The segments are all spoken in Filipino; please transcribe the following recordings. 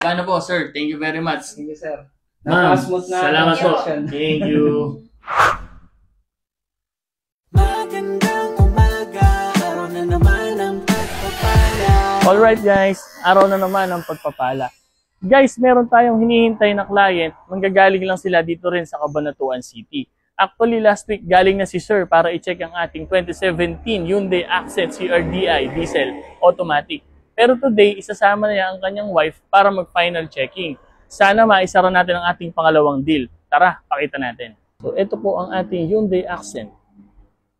paano po, sir? Thank you very much. Thank you, sir. Ma'am, Napaka-smooth na salamat po. transaction. Thank you. Magandang umaga, araw na naman ang pagpapala. Alright guys, araw na naman ang pagpapala. Guys, meron tayong hinihintay na client. Manggagaling lang sila dito rin sa Cabanatuan City. Actually, last week galing na si Sir para i-check ang ating 2017 Hyundai Accent CRDI diesel automatic. Pero today, isasama niya ang kanyang wife para mag-final checking. Sana maisara natin ang ating pangalawang deal. Tara, pakita natin. So, ito po ang ating Hyundai Accent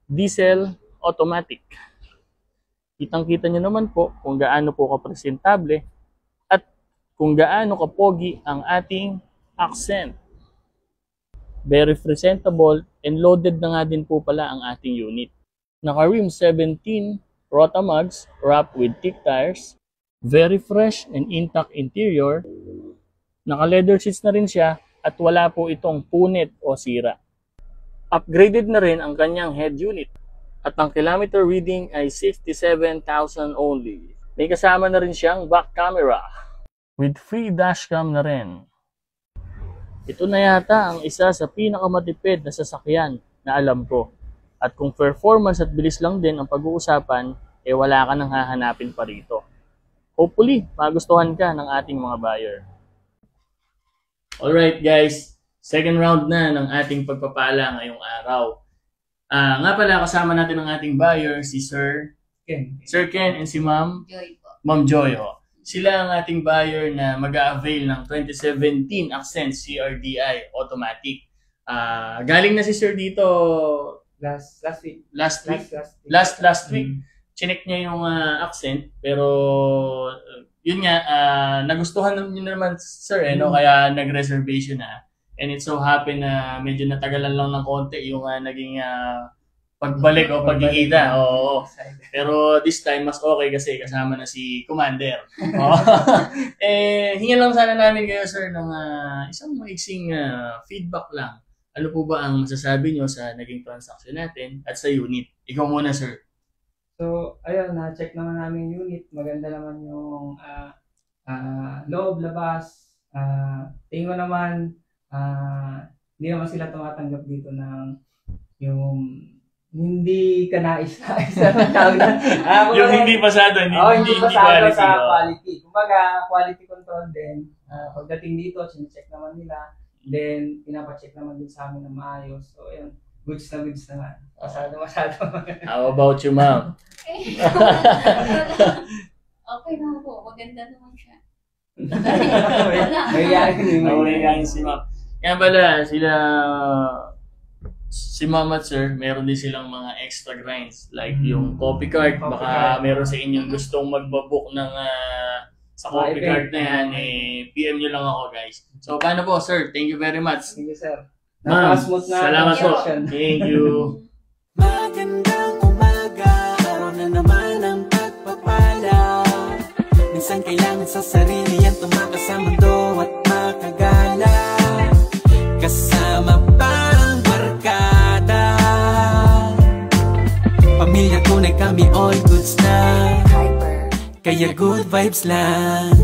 diesel automatic. Kitang-kita nyo naman po kung gaano po kapresentable at kung gaano kapogi ang ating Accent. Very presentable and loaded na nga din po pala ang ating unit. Naka-rim 17 Rotamags wrapped with thick tires. Very fresh and intact interior. Naka-leather seats na rin siya at wala po itong punit o sira. Upgraded na rin ang kanyang head unit at ang kilometer reading ay 67,000 only. May kasama na rin siyang back camera with free dashcam na rin. Ito na yata ang isa sa pinakamatipid na sasakyan na alam ko. At kung performance at bilis lang din ang pag-uusapan, eh wala ka nang hahanapin pa rito. Hopefully, magustuhan ka ng ating mga buyer. Alright guys, second round na ng ating pagpapala ngayong araw. Nga pala, kasama natin ang ating buyer, si Sir Ken. Sir Ken and si Ma'am Joy po. Ma'am Joy. Sila ang ating buyer na mag-a-avail ng 2017 Accent CRDI automatic. Galing na si Sir dito Last week. last week. Chinek niya yung Accent, pero yun nga, nagustuhan niyo naman Sir, no? Kaya nag-reservation na. And it so happen na medyo natagalan lang ng konti yung naging pagbalik o pagkikita. Oo. Pero this time, mas okay kasi kasama na si Commander. Hingan lang sana namin kayo, Sir, ng isang maiksing feedback lang. Ano po ba ang masasabi nyo sa naging transaction natin at sa unit? Ikaw muna, Sir. So, ayun, na-check naman namin yung unit. Maganda naman yung loob, labas. Tingin ko naman, hindi naman sila tumatanggap dito ng yung hindi ka nais-nais na tawag na. Yung hindi pasado, hindi pasado quality. sa quality. Kumbaga, quality control din. Pagdating dito, sinecheck naman nila. Then, pinapacheck naman din sa amin na maayos. So, ayun, goods naman. Masyado. How about you, Ma'am? Okay naman po. Maganda naman siya. May si Ma'am. Kaya pala, si Ma'am at Sir, meron din silang mga extra grinds. Like yung coffee cart. Baka meron sa inyong gustong magbabook ng sa coffee cart na yan, PM nyo lang ako, guys. So, paano po, Sir? Thank you very much. Thank you, sir. Ma'am, Napaka-smooth na salamat po. transaction. Thank you. Magandang umaga, araw na naman ang pagpapala. Minsan kailangan sa sarili yan tumakas sa mundo at makagala. Kasama pa ang barkada. Pamilya tunay kami all goods na. Kaya good vibes lang.